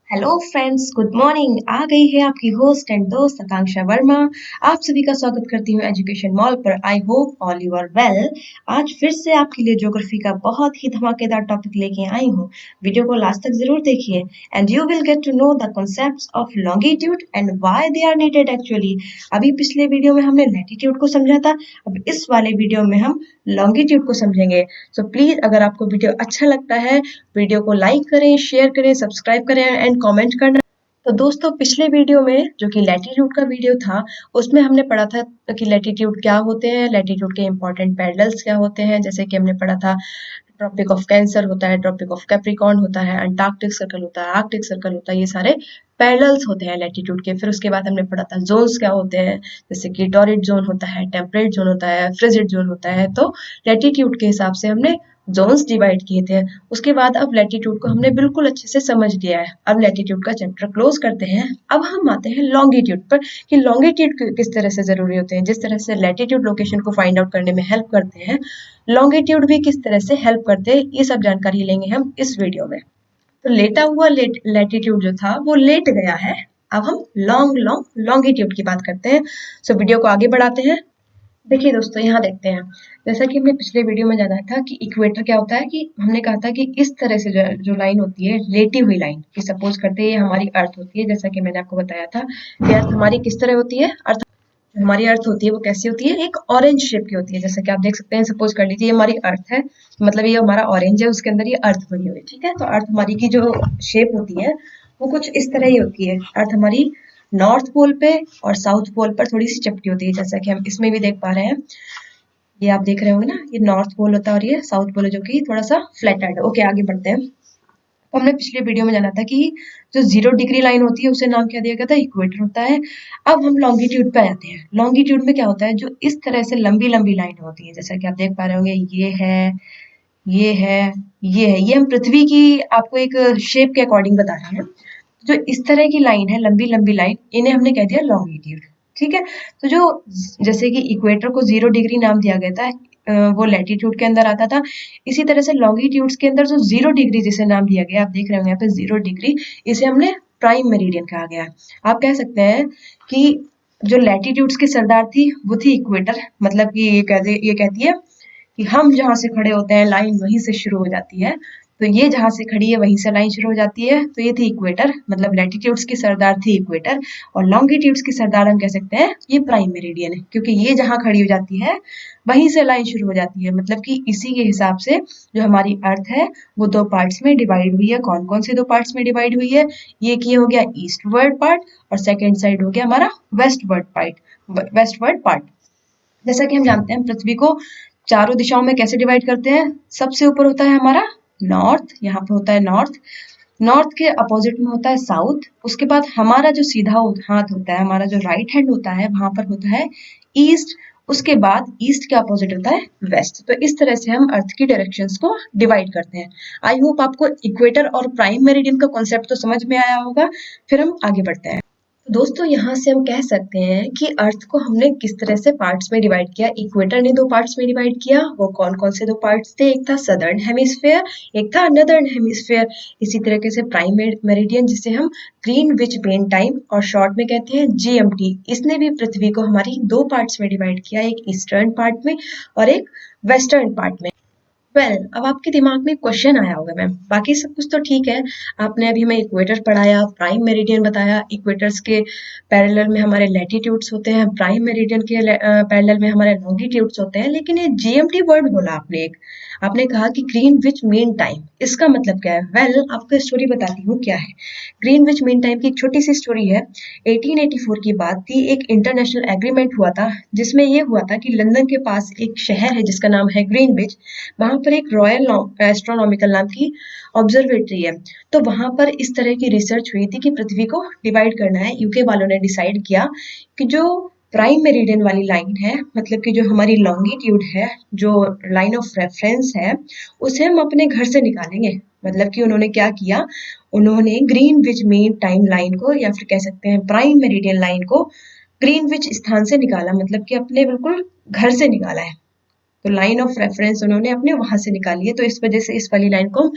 Hello friends, good morning. आ गई है आपकी होस्ट एंड दोस्त आकांक्षा वर्मा। आप सभी का स्वागत करती हूँ एजुकेशन मॉल पर। I hope all you are well. आज फिर से आपके लिए ज्योग्राफी का बहुत ही धमाकेदार टॉपिक लेके आई हूँ। वीडियो को लास्ट तक जरूर देखिए and you will get to know the concepts of longitude and why they are needed actually. अभी पिछले वीडियो में हमने लैटिट्यूड को समझा था, अब इस वाले वीडियो में हम लॉन्गिट्यूड को समझेंगे। सो प्लीज, अगर आपको वीडियो अच्छा लगता है, वीडियो को लाइक करें, शेयर करें, सब्सक्राइब करें एंड कमेंट करना। तो दोस्तों, पिछले वीडियो में जो कि लैटिट्यूड का वीडियो था, उसमें हमने पढ़ा था कि लैटिट्यूड क्या होते हैं, लैटिट्यूड के इंपॉर्टेंट पैरेलल्स क्या होते हैं। जैसे कि हमने पढ़ा था ट्रॉपिक ऑफ कैंसर होता है, ट्रॉपिक ऑफ कैप्रिकॉर्न होता है, अंटार्कटिक सर्कल होता है, आर्कटिक सर्कल होता है, ये सारे पैरेलल्स होते हैं लैटिट्यूड के। फिर उसके बाद हमने पढ़ा था जोन्स क्या होते हैं, जैसे कि टॉरिड जोन होता है, टेम्परेट जोन होता है, फ्रिजिड जोन होता है। तो लैटिट्यूड के हिसाब से हमने जोन्स डिवाइड किए थे। उसके बाद अब लैटिट्यूड को हमने बिल्कुल अच्छे से समझ लिया है। अब लैटिट्यूड का चैप्टर क्लोज करते हैं। अब हम आते हैं लॉन्गिट्यूड पर कि लॉन्गिट्यूड किस तरह से जरूरी होते हैं। जिस तरह से लैटिट्यूड लोकेशन को फाइंड आउट करने में हेल्प करते हैं, लॉन्गिट्यूड भी किस तरह से हेल्प करते हैं, ये सब जानकारी लेंगे हम इस वीडियो में। तो लेटा हुआ लैटिट्यूड जो था वो लेट गया है। अब हम लॉन्गिट्यूड की बात करते हैं। सो वीडियो को आगे बढ़ाते हैं। देखिए दोस्तों, यहाँ देखते हैं। जैसा कि हमने पिछले वीडियो में जाना था कि इक्वेटर क्या होता है, कि हमने कहा था कि इस तरह से जो लाइन होती है, लेटी हुई लाइन, कि सपोज करते हैं ये हमारी अर्थ होती है। जैसा कि मैंने आपको बताया था कि अर्थ हमारी किस तरह होती है। अर्थ हमारी अर्थ होती है वो कैसी होती है, एक ऑरेंज शेप की होती है। जैसा कि आप देख सकते हैं, सपोज कर लीजिए ये हमारी अर्थ है, मतलब ये हमारा ऑरेंज है, उसके अंदर ये अर्थ बनी हुई है। ठीक है, तो अर्थ हमारी की जो शेप होती है वो कुछ इस तरह ही होती है। अर्थ हमारी नॉर्थ पोल पे और साउथ पोल पर थोड़ी सी चपटी होती है, जैसा कि हम इसमें भी देख पा रहे हैं। ये आप देख रहे होंगे ना, ये नॉर्थ पोल होता है और ये साउथ पोल है जो कि थोड़ा सा फ्लैटेड है। ओके, आगे बढ़ते हैं। तो हमने पिछले वीडियो में जाना था कि जो 0 डिग्री लाइन होती है उसे नाम क्या दिया गया था, इक्वेटर होता है। अब हम लॉन्गिट्यूड पे आते हैं। लॉन्गिट्यूड में क्या होता है, जो इस तरह से लंबी लंबी लाइन होती है, जैसा कि आप देख पा रहे होंगे, ये है, ये है, ये है। ये हम पृथ्वी की आपको एक शेप के अकॉर्डिंग बता रहे हैं। जो इस तरह की लाइन है, लंबी लंबी लाइन, इन्हें हमने कह दिया लॉन्गिट्यूड। ठीक है, तो जो जैसे कि इक्वेटर को 0 डिग्री नाम दिया गया था, वो लैटिट्यूड के अंदर आता था। इसी तरह से लॉन्गिट्यूड्स के अंदर जो 0 डिग्री जिसे नाम दिया गया, आप देख रहे होंगे यहाँ पे 0 डिग्री, इसे हमने प्राइम मेरिडियन कहा गया। आप कह सकते हैं कि जो लैटिट्यूड्स की सरदार थी वो थी इक्वेटर। मतलब कि ये कहती है कि हम जहाँ से खड़े होते हैं लाइन वहीं से शुरू हो जाती है। तो ये जहाँ से खड़ी है वहीं से लाइन शुरू हो जाती है। तो ये थी इक्वेटर, मतलब लैटिट्यूड्स की सरदार थी इक्वेटर। और लॉन्गिट्यूड्स की सरदार हम कह सकते हैं ये प्राइम मेरिडियन है, क्योंकि ये जहाँ खड़ी हो जाती है वहीं से लाइन शुरू हो जाती है। मतलब कि इसी के हिसाब से जो हमारी अर्थ है वो 2 पार्ट्स में डिवाइड हुई है। कौन कौन से 2 पार्ट्स में डिवाइड हुई है, ये की हो गया ईस्टवर्ड पार्ट और सेकेंड साइड हो गया हमारा वेस्टवर्ड पार्ट। जैसा कि हम जानते हैं, पृथ्वी को चारों दिशाओं में कैसे डिवाइड करते हैं। सबसे ऊपर होता है हमारा नॉर्थ, यहाँ पे होता है नॉर्थ। नॉर्थ के अपोजिट में होता है साउथ। उसके बाद हमारा जो सीधा हाथ होता है, हमारा जो राइट हैंड होता है, वहां पर होता है ईस्ट। उसके बाद ईस्ट के अपोजिट होता है वेस्ट। तो इस तरह से हम अर्थ की डायरेक्शंस को डिवाइड करते हैं। आई होप आपको इक्वेटर और प्राइम मेरिडियन का कॉन्सेप्ट तो समझ में आया होगा। फिर हम आगे बढ़ते हैं। दोस्तों, यहाँ से हम कह सकते हैं कि अर्थ को हमने किस तरह से पार्ट्स में डिवाइड किया। इक्वेटर ने 2 पार्ट्स में डिवाइड किया। वो कौन कौन से 2 पार्ट्स थे, एक था सदर्न हेमिस्फेयर, एक था नदर्न हेमिस्फेयर। इसी तरीके से प्राइम मेरिडियन, जिसे हम ग्रीनविच मीन टाइम और शॉर्ट में कहते हैं जीएमटी, इसने भी पृथ्वी को हमारी 2 पार्ट्स में डिवाइड किया, एक ईस्टर्न पार्ट में और एक वेस्टर्न पार्ट में। अब आपके दिमाग में क्वेश्चन आया होगा, मैम बाकी सब कुछ तो ठीक है, आपने अभी हमें इक्वेटर पढ़ाया, प्राइम मेरिडियन बताया, इक्वेटर्स के पैरेलल में हमारे लैटिट्यूड्स होते हैं, प्राइम मेरिडियन के पैरेलल में हमारे लॉन्गिट्यूड्स होते हैं, लेकिन ये जीएमटी वर्ड बोला आपने कहा कि ग्रीनविच मीन टाइम, इसका मतलब क्या है। आपको स्टोरी बताती हूँ क्या है। ग्रीनविच मीन टाइम की एक छोटी सी स्टोरी है। 1884 की बात थी, एक इंटरनेशनल एग्रीमेंट हुआ था, जिसमें ये हुआ था कि लंदन के पास एक शहर है जिसका नाम है ग्रीनविच। वहां पर एक रॉयल एस्ट्रोनॉमिकल नाम की ऑब्जर्वेटरी है। तो वहां पर इस तरह की रिसर्च हुई थी कि पृथ्वी को डिवाइड करना है। यूके वालों ने डिसाइड किया कि जो प्राइम मेरिडियन वाली लाइन है, मतलब कि जो हमारी लॉन्गिट्यूड है, जो लाइन ऑफ रेफरेंस है, उसे हम अपने घर से निकालेंगे। मतलब कि उन्होंने क्या किया, उन्होंने ग्रीनविच मीन टाइम लाइन को, या फिर कह सकते हैं प्राइम मेरिडियन लाइन को, ग्रीनविच स्थान से निकाला, मतलब कि अपने बिल्कुल घर से निकाला है। तो लाइन ऑफ रेफरेंस उन्होंने अपने वहां से निकाली है। तो इस वजह से इस वाली लाइन को हम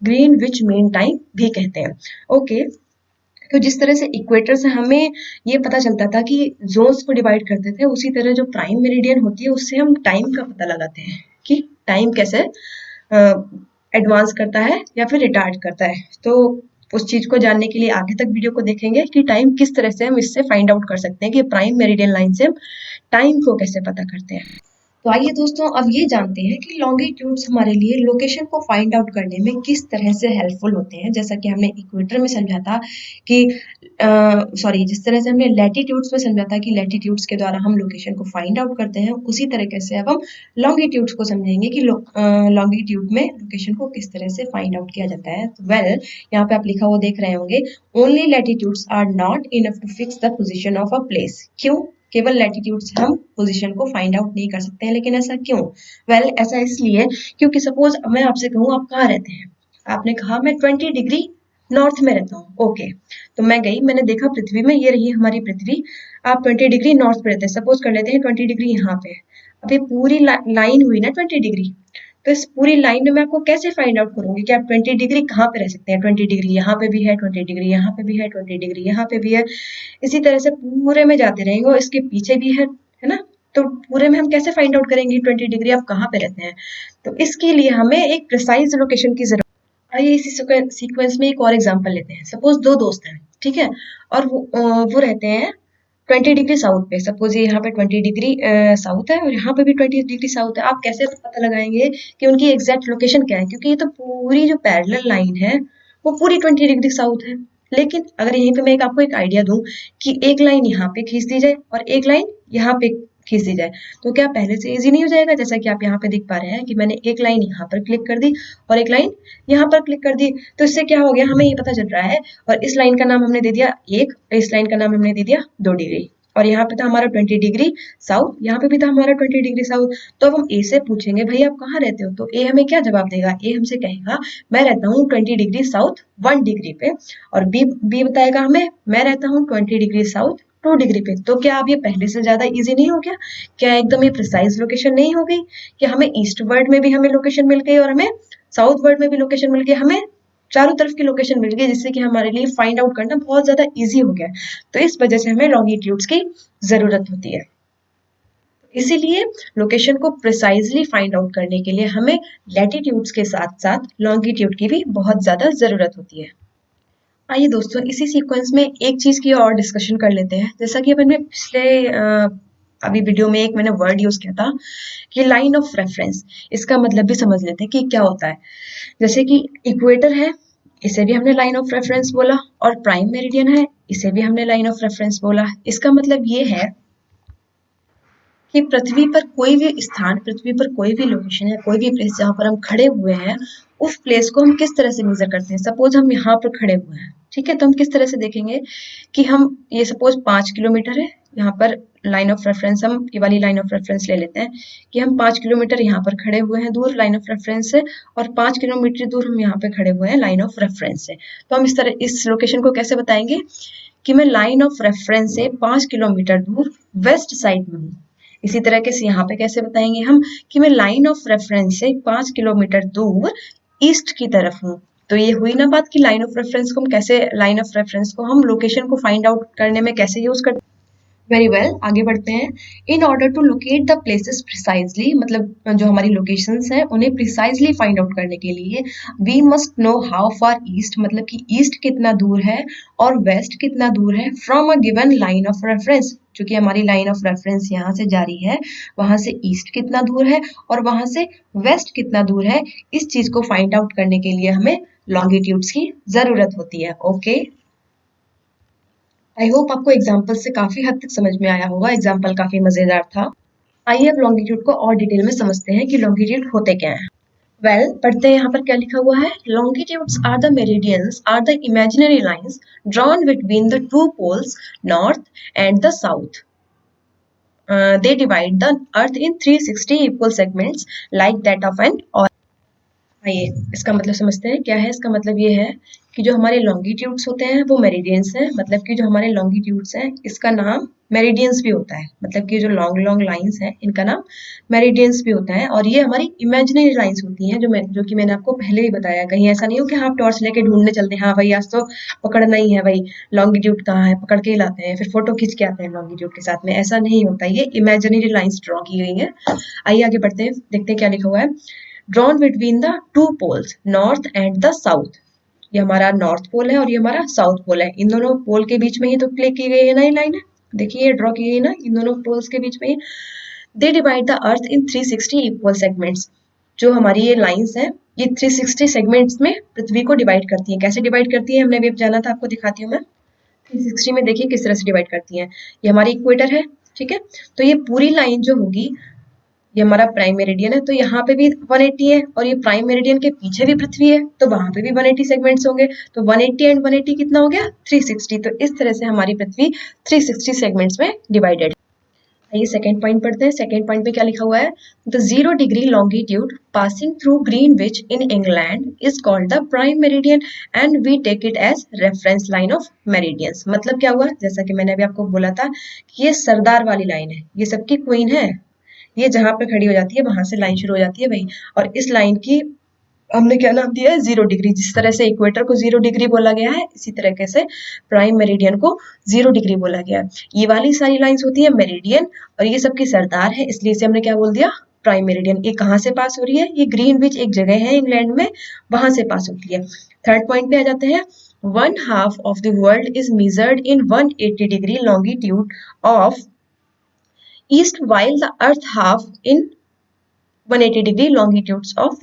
ग्रीनविच मीन टाइम भी कहते हैं। ओके, तो जिस तरह से इक्वेटर से हमें ये पता चलता था कि जोन्स को डिवाइड करते थे, उसी तरह जो प्राइम मेरिडियन होती है उससे हम टाइम का पता लगाते हैं कि टाइम कैसे एडवांस करता है या फिर रिटार्ड करता है। तो उस चीज को जानने के लिए आगे तक वीडियो को देखेंगे कि टाइम किस तरह से हम इससे फाइंड आउट कर सकते हैं कि प्राइम मेरिडियन लाइन से हम टाइम को कैसे पता करते हैं। तो आइए दोस्तों अब ये जानते हैं कि लॉन्गिट्यूड्स हमारे लिए लोकेशन को फाइंड आउट करने में किस तरह से हेल्पफुल होते हैं। जैसा कि हमने इक्वेटर में समझा था कि जिस तरह से हमने लैटिट्यूड्स में समझा था कि लैटिट्यूड्स के द्वारा हम लोकेशन को फाइंड आउट करते हैं, उसी तरीके से अब हम लॉन्गिट्यूड्स को समझेंगे कि लॉन्गिट्यूड में लोकेशन को किस तरह से फाइंड आउट किया जाता है। तो यहाँ पे आप लिखा हुआ देख रहे होंगे, only latitudes are not enough to fix the position of a place. क्यों? केवल लैटिट्यूड से हम पोजीशन को फाइंड आउट नहीं कर सकते हैं, लेकिन ऐसा क्यों? ऐसा इसलिए क्योंकि सपोज मैं आपसे कहूँ आप कहाँ रहते हैं, आपने कहा मैं 20 डिग्री नॉर्थ में रहता हूँ। ओके, तो मैं गई, मैंने देखा पृथ्वी में, ये रही हमारी पृथ्वी, आप 20 डिग्री नॉर्थ पे रहते हैं, सपोज कर लेते हैं 20 डिग्री यहाँ पे। अब ये पूरी लाइन हुई ना 20 डिग्री, तो इस पूरी लाइन में मैं आपको कैसे फाइंड आउट करूंगी कि आप 20 डिग्री कहाँ पे रह सकते हैं? 20 डिग्री यहाँ पे भी है, 20 डिग्री यहाँ पे भी है, 20 डिग्री यहाँ पे भी है, इसी तरह से पूरे में जाते रहेंगे और इसके पीछे भी है ना? तो पूरे में हम कैसे फाइंड आउट करेंगे 20 डिग्री आप कहाँ पे रहते हैं? तो इसके लिए हमें एक प्रिसाइज लोकेशन की जरूरत। आइए इसी सीक्वेंस में एक और एग्जांपल लेते हैं। सपोज दो दोस्त हैं, ठीक है, और वो रहते हैं 20 डिग्री साउथ पे। सपोज ये यहाँ पे 20 डिग्री साउथ है और यहाँ पे भी 20 डिग्री साउथ है। आप कैसे पता लगाएंगे कि उनकी एग्जैक्ट लोकेशन क्या है? क्योंकि ये तो पूरी जो पैरेलल लाइन है वो पूरी 20 डिग्री साउथ है। लेकिन अगर यहीं पे मैं आपको एक आइडिया दूं कि एक लाइन यहाँ पे खींच दी जाए और एक लाइन यहाँ पे खींच दी जाए, तो क्या पहले से इजी नहीं हो जाएगा? जैसा कि आप यहाँ पे देख पा रहे हैं कि मैंने एक लाइन यहाँ पर क्लिक कर दी और एक लाइन यहाँ पर क्लिक कर दी, तो इससे क्या हो गया, हमें ये पता चल रहा है, और इस लाइन का नाम हमने दे दिया 1, इस लाइन का नाम हमने दे दिया 2 डिग्री, और यहाँ पे था हमारा 20 डिग्री साउथ, यहाँ पे भी था हमारा 20 डिग्री साउथ। तो अब हम ए से पूछेंगे भाई आप कहाँ रहते हो, तो ए हमें क्या जवाब देगा? ए हमसे कहेगा मैं रहता हूँ 20 डिग्री साउथ 1 डिग्री पे, और बी बताएगा हमें मैं रहता हूँ 20 डिग्री साउथ 2 डिग्री पे। तो क्या अब ये पहले से ज्यादा इजी नहीं हो गया? क्या एकदम ये प्रिसाइज लोकेशन नहीं हो गई कि हमें ईस्ट वर्ड में भी हमें लोकेशन मिल गई और हमें साउथ वर्ड में भी लोकेशन मिल गई, हमें चारों तरफ की लोकेशन मिल गई, जिससे कि हमारे लिए फाइंड आउट करना बहुत ज्यादा इजी हो गया। तो इस वजह से हमें लॉन्गिट्यूड्स की जरूरत होती है। इसीलिए लोकेशन को प्रिसाइजली फाइंड आउट करने के लिए हमें लैटिट्यूड्स के साथ साथ लॉन्गिट्यूड की भी बहुत ज्यादा जरूरत होती है। आइए दोस्तों इसी सीक्वेंस में एक चीज की और डिस्कशन कर लेते हैं। जैसा कि अपन ने पिछले अभी वीडियो में एक मैंने वर्ड यूज किया था कि लाइन ऑफ रेफरेंस, इसका मतलब भी समझ लेते हैं कि क्या होता है। जैसे कि इक्वेटर है, इसे भी हमने लाइन ऑफ रेफरेंस बोला, और प्राइम मेरिडियन है, इसे भी हमने लाइन ऑफ रेफरेंस बोला। इसका मतलब ये है कि पृथ्वी पर कोई भी स्थान, पृथ्वी पर कोई भी लोकेशन या कोई भी प्लेस जहाँ पर हम खड़े हुए हैं, उस प्लेस को हम किस तरह से मेजर करते हैं। सपोज हम यहाँ पर खड़े हुए हैं, ठीक है, तो हम किस तरह से देखेंगे कि हम ये सपोज 5 किलोमीटर है, यहाँ पर लाइन ऑफ रेफरेंस, हम ये वाली लाइन ऑफ रेफरेंस ले लेते हैं कि हम 5 किलोमीटर यहाँ पर खड़े हुए हैं दूर लाइन ऑफ रेफरेंस से, और 5 किलोमीटर दूर हम यहाँ पे खड़े हुए हैं लाइन ऑफ रेफरेंस से। तो हम इस लोकेशन को कैसे बताएंगे कि मैं लाइन ऑफ रेफरेंस से 5 किलोमीटर दूर वेस्ट साइड में हूँ। इसी तरह के यहाँ पे कैसे बताएंगे हम कि मैं लाइन ऑफ रेफरेंस से 5 किलोमीटर दूर ईस्ट की तरफ हूँ। तो ये हुई ना बात कि लाइन ऑफ रेफरेंस को हम कैसे, लाइन ऑफ रेफरेंस को हम लोकेशन को फाइंड आउट करने में कैसे यूज करते हैं। वेरी वेल, आगे बढ़ते हैं। In order to locate the places precisely, मतलब जो हमारी लोकेशंस हैं उन्हें प्रिसाइजली फाइंड आउट करने के लिए we must know how far east, मतलब कि ईस्ट कितना दूर है और वेस्ट कितना दूर है from a given line of reference. चूंकि हमारी लाइन ऑफ रेफरेंस यहाँ से जारी है, वहां से ईस्ट कितना दूर है और वहां से वेस्ट कितना दूर है, इस चीज को फाइंड आउट करने के लिए हमें लॉन्गिट्यूड्स की जरूरत होती है। ओके, आई होप आपको एग्जाम्पल से काफी हद तक समझ में आया होगा, एग्जाम्पल काफी मजेदार था। आइए अब लॉन्गिट्यूड को और डिटेल में समझते हैं कि लॉन्गिट्यूड होते क्या हैं। पढ़ते हैं यहाँ पर क्या लिखा हुआ है। Longitudes are the meridians are the imaginary lines drawn between the two poles north and the south. They divide the earth in 360 equal segments like that of an orange. आइए इसका मतलब समझते हैं क्या है। इसका मतलब ये है कि जो हमारे लॉन्गिट्यूड्स होते हैं वो मेरिडियंस हैं, मतलब कि जो हमारे लॉन्गिट्यूड्स हैं इसका नाम मेरिडियंस भी होता है, मतलब कि जो लॉन्ग लॉन्ग लाइंस हैं इनका नाम मेरिडियंस भी होता है। और ये हमारी इमेजिनरी लाइंस होती हैं जो कि मैंने आपको पहले ही बताया। कहीं ऐसा नहीं हो कि हाँ आप टॉर्च लेके ढूंढने चलते हैं, हाँ भाई आज तो पकड़ना ही है भाई, लॉन्गिट्यूड कहाँ है, पकड़ के ही लाते हैं, फिर फोटो खींच के आते हैं लॉन्गिट्यूड के साथ में, ऐसा नहीं होता। ये इमेजिनरी लाइंस ड्रॉ की गई है। आइए आगे बढ़ते हैं, देखते हैं क्या लिखा हुआ है। Drawn between the two poles north and the south. ये हमारा नॉर्थ पोल है और ये हमारा साउथ पोल है। इन दोनों पोल के बीच में ही तो प्ले की गई है ना ये लाइन है, देखिए ये ड्रॉ की गई ना इन दोनों पोल्स के बीच में ही। They divide the earth in 360 equal segments. जो हमारी ये लाइंस हैं ये 360 सेगमेंट्स में पृथ्वी को डिवाइड करती हैं। कैसे डिवाइड करती हैं हमने अभी जाना था, आपको दिखाती हूँ मैं। 360 में देखिए किस तरह से डिवाइड करती हैं। ये हमारी इक्वेटर है, ठीक है। तो ये पूरी लाइन जो होगी ये हमारा प्राइम मेरिडियन है, तो यहाँ पे भी 180 है, और ये प्राइम मेरिडियन के पीछे भी पृथ्वी है तो वहां पे भी 180 सेगमेंट्स होंगे। तो 180 एंड 180 कितना हो गया, 360। तो इस तरह से हमारी पृथ्वी 360 सेगमेंट्स में डिवाइडेड है। आइए सेकेंड पॉइंट पढ़ते हैं। सेकेंड पॉइंट पे क्या लिखा हुआ है, the 0 degree longitude passing through Greenwich in England is called the prime meridian and we take it as reference line of meridians. मतलब क्या हुआ, जैसा कि मैंने अभी आपको बोला था कि ये सरदार वाली लाइन है, ये सबकी क्वीन है। ये जहां पे खड़ी हो जाती है वहां से लाइन शुरू हो जाती है भाई। और इस लाइन की हमने क्या नाम दिया है, 0 डिग्री। जिस तरह से इक्वेटर को 0 डिग्री बोला गया है इसी तरीके से प्राइम मेरिडियन को 0 डिग्री बोला गया है। ये वाली सारी लाइंस होती है मेरिडियन और ये सबकी सरदार है, इसलिए इसे हमने क्या बोल दिया, प्राइम मेरिडियन। ये कहाँ से पास हो रही है, ये ग्रीनविच एक जगह है इंग्लैंड में, वहां से पास होती है। थर्ड पॉइंट पे आ जाते हैं। 1/2 of the world is measured in 180 degree longitude of east while the earth half in 180 degree longitudes of।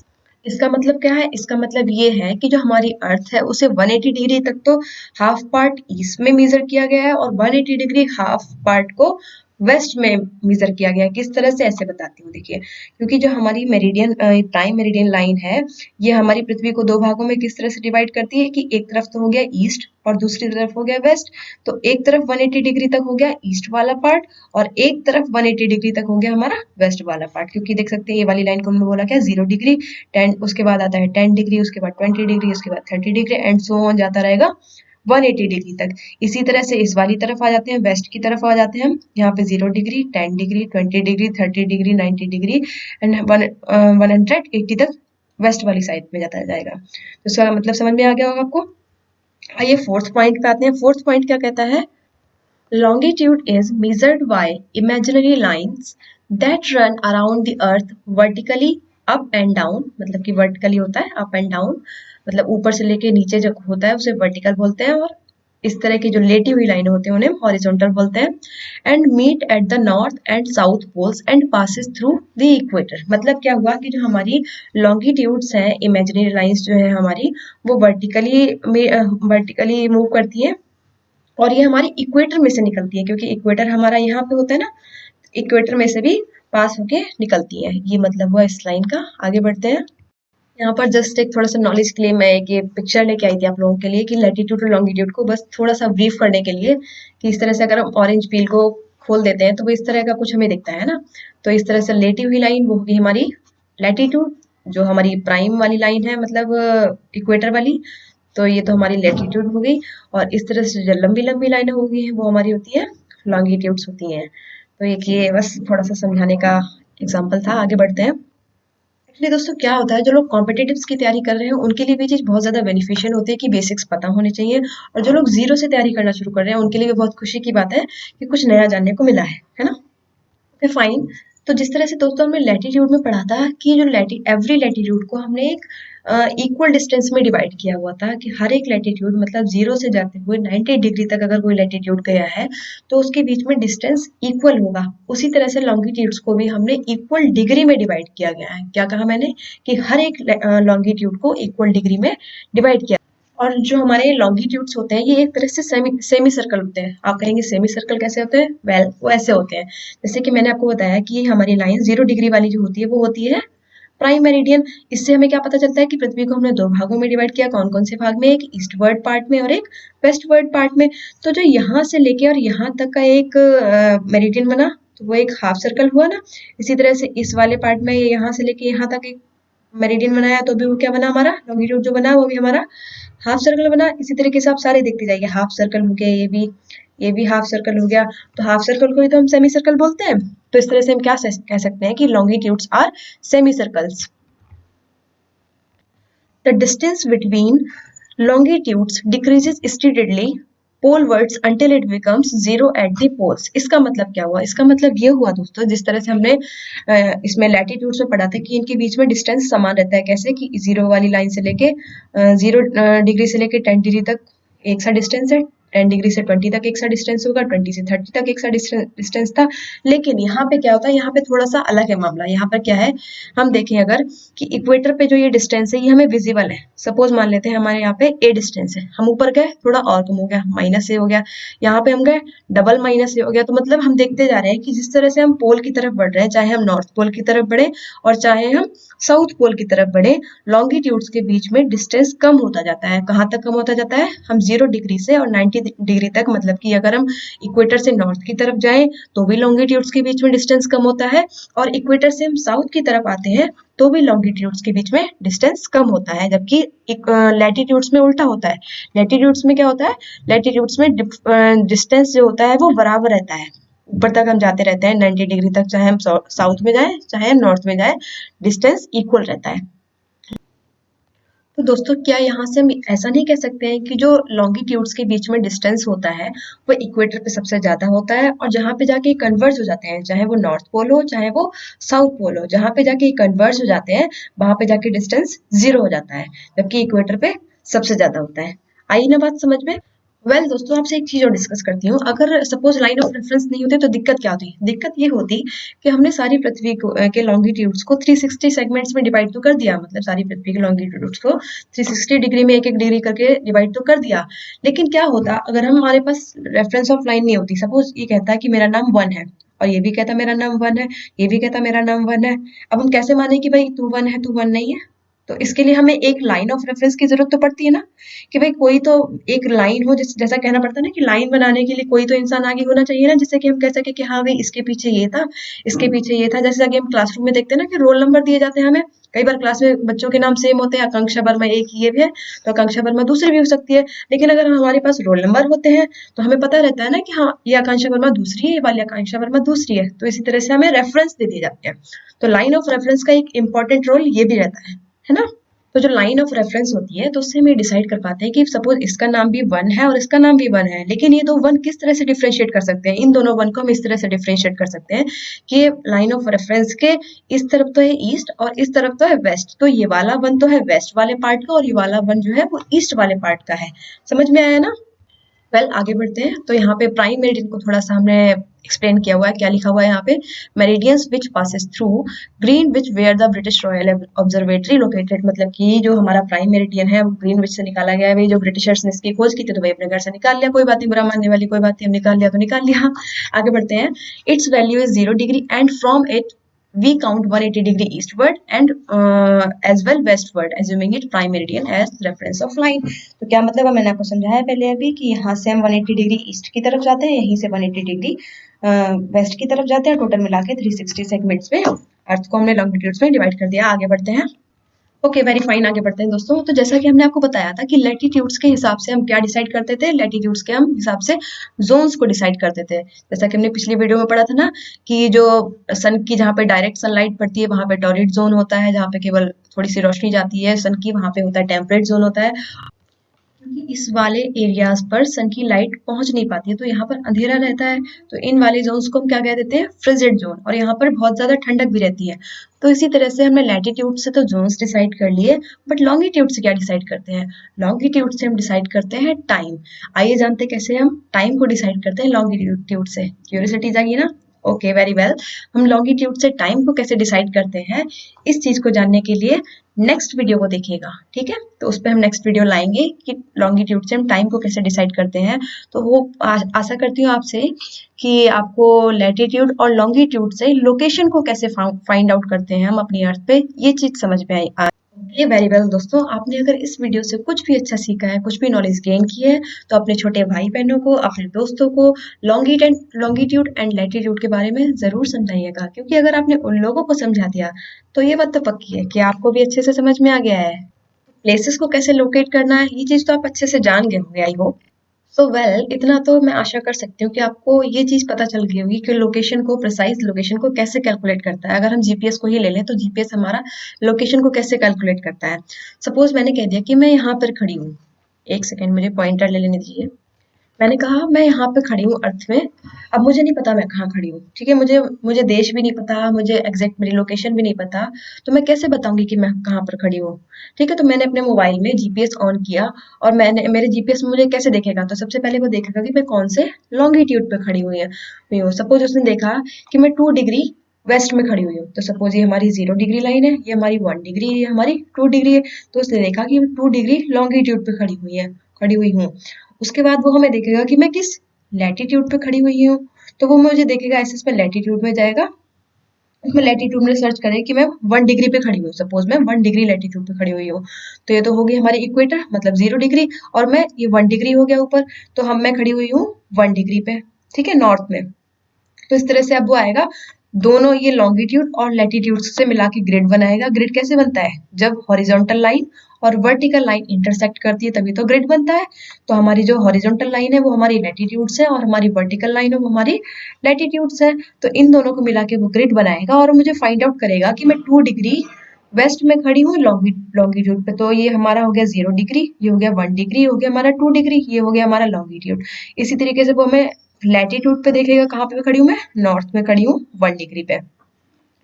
इसका मतलब क्या है, इसका मतलब ये है कि जो हमारी अर्थ है उसे 180 डिग्री तक तो हाफ पार्ट ईस्ट में मेजर किया गया है और 180 डिग्री हाफ पार्ट को वेस्ट में मेजर किया गया है। किस तरह से, ऐसे बताती हूँ देखिए। क्योंकि जो हमारी मेरिडियन प्राइम मेरिडियन लाइन है ये हमारी पृथ्वी को दो भागों में किस तरह से डिवाइड करती है कि एक तरफ तो हो गया ईस्ट और दूसरी तरफ हो गया वेस्ट। तो एक तरफ 180 डिग्री तक हो गया ईस्ट वाला पार्ट और एक तरफ 180 डिग्री तक हो गया हमारा वेस्ट वाला पार्ट। क्योंकि देख सकते हैं ये वाली लाइन को हमने बोला क्या, 0 डिग्री, 10, उसके बाद आता है 10 डिग्री, उसके बाद 20 डिग्री, उसके बाद 30 डिग्री एंड सो ऑन जाता रहेगा 180 डिग्री तक। इसी तरह से इस वाली तरफ आ जाते हैं, वेस्ट की तरफ आ जाते हैं हम। यहाँ पे 0 degree, 10 degree, 20 degree, 30 degree, 90 degree and 180 तक वेस्ट वाली साइड में जाता जाएगा। तो इसका मतलब समझ में आ गया होगा आपको। आइए फोर्थ पॉइंट पे आते हैं। फोर्थ पॉइंट क्या कहता है, longitude is measured by imaginary lines that run around the earth vertically up and down। मतलब कि vertically होता है up and down, मतलब ऊपर से लेके नीचे जो होता है उसे vertical बोलते हैं, और इस तरह की जो लेटी हुई लाइनें होती हैं उन्हें हॉरिजॉन्टल बोलते हैं। And meet at the north and south poles and passes through the equator. मतलब क्या हुआ कि जो हमारी लॉन्गिट्यूड्स हैं, इमेजिनरी लाइंस जो है हमारी, वो वर्टिकली मूव करती हैं और ये हमारी इक्वेटर में से निकलती है, क्योंकि इक्वेटर हमारा यहाँ पे होता है ना, इक्वेटर में से भी पास होके निकलती है। ये मतलब हुआ इस लाइन का। आगे बढ़ते हैं। यहाँ पर जस्ट एक थोड़ा सा नॉलेज के लिए मैं एक ये पिक्चर लेके आई थी आप लोगों के लिए कि लैटिट्यूड और लॉन्गिट्यूड को बस थोड़ा सा ब्रीफ करने के लिए, कि इस तरह से अगर हम ऑरेंज पील को खोल देते हैं तो वो इस तरह का कुछ हमें दिखता है ना। तो इस तरह से लेटी हुई लाइन वो होगी हमारी लैटिट्यूड, जो हमारी प्राइम वाली लाइन है मतलब इक्वेटर वाली, तो ये तो हमारी लैटिट्यूड हो गई। और इस तरह से जो लंबी लंबी लाइनें होगी वो हमारी होती है लॉन्गिट्यूड्स होती हैं। तो एक ये बस थोड़ा सा समझाने का एग्जाम्पल था। आगे बढ़ते हैं। एक्चुअली दोस्तों क्या होता है, जो लोग कॉम्पिटिटिव्स की तैयारी कर रहे हैं उनके लिए भी चीज़ बहुत ज़्यादा बेनिफिशियल होती है कि बेसिक्स पता होने चाहिए। और जो लोग जीरो से तैयारी करना शुरू कर रहे हैं उनके लिए भी बहुत खुशी की बात है कि कुछ नया जानने को मिला है ना। Okay fine. तो जिस तरह से दोस्तों हमने लैटिट्यूड में पढ़ा था कि जो एवरी लैटिट्यूड को हमने एक इक्वल डिस्टेंस में डिवाइड किया हुआ था, कि हर एक लैटिट्यूड मतलब 0 से जाते हुए 90 डिग्री तक अगर कोई लैटिट्यूड गया है तो उसके बीच में डिस्टेंस इक्वल होगा। उसी तरह से लॉन्गिट्यूड्स को भी हमने इक्वल डिग्री में डिवाइड किया गया है। क्या कहा मैंने, कि हर एक लॉन्गिट्यूड को इक्वल डिग्री में डिवाइड किया। और जो हमारे लॉन्गिट्यूड्स होते हैं ये एक तरह से सेमी सर्कल होते हैं। आप कहेंगे सेमी सर्कल कैसे होते हैं, वेल वो ऐसे होते हैं जैसे कि मैंने आपको बताया कि ये हमारी लाइन 0 डिग्री वाली जो होती है वो होती है प्राइम मेरिडियन। इससे हमें क्या पता चलता है कि पृथ्वी को हमने दो भागों में डिवाइड किया। कौन कौन से भाग में, एक ईस्टवर्ड पार्ट में और एक वेस्टवर्ड पार्ट में। तो जो यहाँ से लेके और यहाँ तक का एक मेरिडियन बना तो वो एक हाफ सर्कल हुआ ना। इसी तरह से इस वाले पार्ट में यहाँ से लेके यहाँ तक एक मेरिडियन बनाया तो भी वो क्या बना हमारा, लॉन्गिट्यूड जो बना वो भी हमारा हाफ सर्कल बना। इसी तरीके से आप सारे देखते जाइए, हाफ सर्कल हो गया, ये भी हाफ सर्कल हो गया। तो हाफ सर्कल को ही तो हम सेमी सर्कल बोलते हैं। तो इस तरह से हम क्या कह सकते हैं कि longitudes are semi circles. The distance between longitudes decreases steadily polewards until it becomes zero at the poles। इसका मतलब क्या हुआ, इसका मतलब ये हुआ दोस्तों, जिस तरह से हमने इसमें लैटिट्यूड्स में पढ़ा था कि इनके बीच में डिस्टेंस समान रहता है। कैसे कि जीरो वाली लाइन से लेके 0 डिग्री से लेके 10 डिग्री तक एक सा डिस्टेंस है, 10 डिग्री से 20 तक एक सा डिस्टेंस होगा, 20 से 30 तक एक सा डिस्टेंस था। लेकिन यहाँ पे क्या होता है, यहाँ पे थोड़ा सा अलग है मामला। यहाँ पर क्या है, हम देखें अगर कि इक्वेटर पे जो ये डिस्टेंस है ये हमें विजिबल है। सपोज मान लेते हैं हमारे यहाँ पे ए डिस्टेंस है, हम ऊपर गए थोड़ा और कम हो गया, -a हो गया। यहाँ पे हम गए डबल -a हो गया। तो मतलब हम देखते जा रहे हैं कि जिस तरह से हम पोल की तरफ बढ़ रहे हैं, चाहे हम नॉर्थ पोल की तरफ बढ़े और चाहे हम साउथ पोल की तरफ बढ़े, लॉन्गिट्यूड्स के बीच में डिस्टेंस कम होता जाता है। कहाँ तक कम होता जाता है, हम 0 डिग्री से और 90 डिग्री तक। मतलब कि अगर हम इक्वेटर से नॉर्थ की तरफ जाएं तो भी लॉन्गिट्यूड्स के बीच में डिस्टेंस कम होता है, और इक्वेटर से हम साउथ की तरफ आते हैं तो भी लॉन्गिट्यूड्स के बीच में डिस्टेंस कम होता है। जबकि लैटिट्यूड्स में उल्टा होता है। लैटिट्यूड्स में क्या होता है, लैटिट्यूड्स में डिस्टेंस जो होता है वो बराबर रहता है, ऊपर तक हम जाते रहते हैं 90 डिग्री तक, चाहे हम साउथ में जाएं चाहे हम नॉर्थ में जाएं, डिस्टेंस इक्वल रहता है। तो दोस्तों क्या यहाँ से हम ऐसा नहीं कह सकते हैं कि जो लॉन्गिट्यूड्स के बीच में डिस्टेंस होता है वो इक्वेटर पे सबसे ज्यादा होता है, और जहाँ पे जाके कन्वर्ज हो जाते हैं, चाहे वो नॉर्थ पोल हो चाहे वो साउथ पोल हो, जहाँ पे जाके कन्वर्ज हो जाते हैं वहां पे जाके डिस्टेंस 0 हो जाता है, जबकि इक्वेटर पे सबसे ज्यादा होता है। आई ना बात समझ में। दोस्तों आपसे एक चीज और डिस्कस करती हूँ। अगर सपोज लाइन ऑफ रेफरेंस नहीं होते तो दिक्कत क्या होती, दिक्कत ये होती कि हमने सारी पृथ्वी को के लॉन्गिट्यूड्स को 360 सेगमेंट्स में डिवाइड तो कर दिया, मतलब सारी पृथ्वी के लॉन्गिट्यूड्स को 360 डिग्री में एक एक डिग्री करके डिवाइड तो कर दिया। लेकिन क्या होता अगर हमारे पास रेफरेंस ऑफ लाइन नहीं होती। सपोज ये कहता है कि मेरा नाम 1 है, और ये भी कहता मेरा नाम 1 है, ये भी कहता मेरा नाम 1 है। अब हम कैसे माने कि भाई तू 1 है तू 1 नहीं है। तो इसके लिए हमें एक लाइन ऑफ रेफरेंस की जरूरत तो पड़ती है ना, कि भाई कोई तो एक लाइन हो, जैसा कहना पड़ता है ना कि लाइन बनाने के लिए कोई तो इंसान आगे होना चाहिए ना, जिससे कि हम कह सके कि हाँ भाई इसके पीछे ये था, इसके पीछे ये था। जैसे कि हम क्लासरूम में देखते हैं ना कि रोल नंबर दिए जाते हैं हमें, कई बार क्लास में बच्चों के नाम सेम होते हैं, आकांक्षा वर्मा एक ये भी है तो आकांक्षा वर्मा दूसरी भी हो सकती है। लेकिन अगर हमारे पास रोल नंबर होते हैं तो हमें पता रहता है ना कि हाँ ये आकांक्षा वर्मा दूसरी है, ये वाली आकांक्षा वर्मा दूसरी है। तो इसी तरह से हमें रेफरेंस दे दिए जाते हैं। तो लाइन ऑफ रेफरेंस का एक इंपॉर्टेंट रोल ये भी रहता है ना। तो जो लाइन ऑफ रेफरेंस होती है तो उससे हम ये डिसाइड कर पाते हैं कि सपोज इसका नाम भी 1 है और इसका नाम भी 1 है, लेकिन ये दो 1 किस तरह से डिफरेंशिएट कर सकते हैं, इन दोनों 1 को हम इस तरह से डिफरेंशिएट कर सकते हैं कि लाइन ऑफ रेफरेंस के इस तरफ तो है ईस्ट और इस तरफ तो है वेस्ट। तो ये वाला 1 तो है वेस्ट वाले पार्ट का और ये वाला 1 जो है वो ईस्ट वाले पार्ट का है। समझ में आया ना। आगे बढ़ते हैं। तो यहाँ पे प्राइम मेरिडियन को थोड़ा सा हमने एक्सप्लेन किया हुआ है। क्या लिखा हुआ है यहाँ पे, meridians which passes through Greenwich where the British Royal Observatory located. मतलब कि जो हमारा प्राइम मेरिडियन है वो ग्रीनविच से निकाला गया है। भाई जो ब्रिटिशर्स ने इसकी खोज की थी तो भाई अपने घर से निकाल लिया, कोई बात नहीं, बुरा मानने वाली कोई बात नहीं, हम निकाल लिया तो निकाल लिया। आगे बढ़ते हैं। It's value is 0 degree and from it we count 180 degree eastward and as well westward, assuming it prime meridian as reference of line। तो क्या मतलब है, मैंने आपको समझाया पहले अभी कि यहाँ से हम 180 डिग्री ईस्ट की तरफ जाते हैं, यहीं से 180 डिग्री वेस्ट की तरफ जाते हैं। टोटल मिला के 360 सेगमेंट्स में अर्थ को हमने लॉन्गिट्यूड्स में डिवाइड कर दिया। आगे बढ़ते हैं। ओके वेरी फाइन, आगे बढ़ते हैं दोस्तों। तो जैसा कि हमने आपको बताया था कि लैटिट्यूड्स के हिसाब से हम क्या डिसाइड करते थे, लैटिट्यूड्स के हम हिसाब से जोन्स को डिसाइड करते थे। जैसा कि हमने पिछली वीडियो में पढ़ा था ना कि जो सन की जहाँ पे डायरेक्ट सनलाइट पड़ती है वहां पे टॉरिड जोन होता है, जहाँ पे केवल थोड़ी सी रोशनी जाती है सन की, वहां पे होता है टेम्परेट जोन होता है। क्योंकि इस वाले एरियाज पर सन की लाइट पहुंच नहीं पाती है तो यहाँ पर अंधेरा रहता है। तो इन वाले जोन्स को हम क्या कह देते हैं, फ्रिजिड जोन, और यहाँ पर बहुत ज्यादा ठंडक भी रहती है। तो इसी तरह से हमने लैटिट्यूड से तो जोन्स डिसाइड कर लिए, बट लॉन्गिट्यूड से क्या डिसाइड करते हैं, लॉन्गिट्यूड से हम डिसाइड करते हैं टाइम। आइए जानते कैसे हम टाइम को डिसाइड करते हैं लॉन्गिट्यूड से। क्यूरियोसिटी जागी ना। Okay very well. हम लॉन्गिट्यूड से टाइम को कैसे डिसाइड करते हैं, इस चीज को जानने के लिए नेक्स्ट वीडियो को देखिएगा, ठीक है। तो उस पर हम नेक्स्ट वीडियो लाएंगे कि लॉन्गिट्यूड से हम टाइम को कैसे डिसाइड करते हैं। तो वो आशा करती हूँ आपसे कि आपको लैटिट्यूड और लॉन्गिट्यूड से लोकेशन को कैसे फाइंड आउट करते हैं हम अपनी अर्थ पे, ये चीज समझ में आई। ये वेरी वेल दोस्तों, आपने अगर इस वीडियो से कुछ भी अच्छा सीखा है, कुछ भी नॉलेज गेन की है, तो अपने छोटे भाई बहनों को, अपने दोस्तों को लॉन्गिट्यूड एंड लैटिट्यूड के बारे में ज़रूर समझाइएगा, क्योंकि अगर आपने उन लोगों को समझा दिया, तो ये बात तो पक्की है कि आपको भी अच्छे से समझ में आ गया है। प्लेसेस को कैसे लोकेट करना है, ये चीज़ तो आप अच्छे से जान गए होंगे आई होप। सो वेल इतना तो मैं आशा कर सकती हूँ कि आपको ये चीज़ पता चल गई होगी कि लोकेशन को, प्रिसाइज़ लोकेशन को कैसे कैलकुलेट करता है। अगर हम जीपीएस को ही ले लें, तो जीपीएस हमारा लोकेशन को कैसे कैलकुलेट करता है। सपोज़ मैंने कह दिया कि मैं यहाँ पर खड़ी हूँ। 1 सेकंड मुझे पॉइंटर ले लेने दीजिए। मैंने कहा मैं यहाँ पे खड़ी हूँ अर्थ में। अब मुझे नहीं पता मैं कहाँ खड़ी हूँ, ठीक है? मुझे मुझे देश भी नहीं पता, मुझे एग्ज़ैक्ट मेरी लोकेशन भी नहीं पता, तो मैं कैसे बताऊँगी कि मैं कहाँ पर खड़ी हूँ? ठीक है, तो मैंने अपने मोबाइल में जीपीएस ऑन किया और मैंने मेरे जीपीएस मुझे कैसे देखेगा? तो सबसे पहले वो देखेगा कि मैं कौन से लॉन्गिट्यूड पे खड़ी हुई हूँ। सपोज़ उसने देखा कि मैं 2 डिग्री वेस्ट में खड़ी हुई हूँ, तो सपोज़ ये हमारी 0 डिग्री लाइन है, ये हमारी 1 डिग्री, ये हमारी 2 डिग्री है, तो उसने देखा कि 2 डिग्री लॉन्गिट्यूड पे खड़ी हुई हूँ। उसके बाद वो हमें देखेगा कि मैं किस लैटिट्यूड पे खड़ी हुई हूँ, तो वो मुझे देखेगा ऐसे इसमें लैटिट्यूड में जाएगा। उसमें लैटिट्यूड में सर्च करें कि मैं 1 डिग्री पे खड़ी हूँ, सपोज मैं 1 डिग्री लैटिट्यूड पे खड़ी हुई हूँ, तो ये तो होगी हमारी इक्वेटर मतलब 0 डिग्री, और मैं ये 1 डिग्री हो गया ऊपर, तो हम मैं खड़ी हुई हूँ 1 डिग्री पे, ठीक है, नॉर्थ में। तो इस तरह से अब वो आएगा, दोनों ये लॉन्गिट्यूड और लैटिट्यूड से मिला के ग्रिड बनाएगा। ग्रिड कैसे बनता है? जब हॉरिजॉन्टल लाइन और वर्टिकल लाइन इंटरसेक्ट करती है तभी तो ग्रिड बनता है। तो हमारी जो हॉरिजॉन्टल लाइन है वो हमारी लैटिट्यूड्स है, और हमारी वर्टिकल लाइन है वो हमारी लैटिट्यूड्स है। तो इन दोनों को मिला के वो ग्रिड बनाएगा और मुझे फाइंड आउट करेगा कि मैं 2 डिग्री वेस्ट में खड़ी हूँ लॉन्गिट्यूड पे। तो ये हमारा हो गया 0 डिग्री, ये हो गया 1 डिग्री, हो गया हमारा 2 डिग्री, ये हो गया हमारा लॉन्गिट्यूड। इसी तरीके से वो हमें लैटिट्यूड पे देखेगा कहाँ पे खड़ी हूँ मैं, नॉर्थ में खड़ी हूँ 1 डिग्री पे।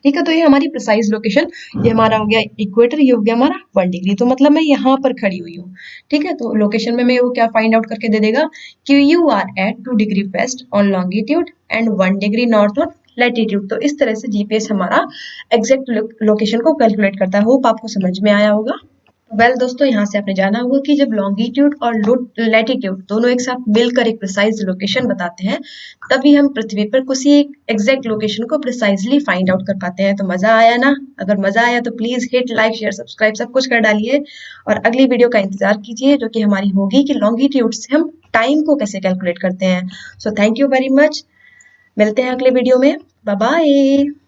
ठीक है, तो ये हमारी प्रिसाइज लोकेशन, ये हमारा हो गया इक्वेटर, ये हो गया हमारा 1 डिग्री, तो मतलब मैं यहाँ पर खड़ी हुई हूँ। ठीक है, तो लोकेशन में मैं वो क्या फाइंड आउट करके दे देगा कि you are at 2 degree west on longitude and 1 degree north on latitude. तो इस तरह से जीपीएस हमारा एग्जैक्ट लोकेशन को कैलकुलेट करता है। होप आपको समझ में आया होगा। दोस्तों, यहाँ से आपने जाना होगा कि जब लॉन्गिट्यूड और लैटिट्यूड दोनों एक साथ मिलकर एक प्रिसाइज लोकेशन बताते हैं, तभी हम पृथ्वी पर किसी एक एग्जैक्ट लोकेशन को प्रिसाइजली फाइंड आउट कर पाते हैं। तो मजा आया ना? अगर मजा आया तो please hit like share subscribe सब कुछ कर डालिए, और अगली वीडियो का इंतजार कीजिए जो कि हमारी होगी कि लॉन्गिट्यूड से हम टाइम को कैसे कैलकुलेट करते हैं। So thank you very much, मिलते हैं अगले वीडियो में। Bye bye.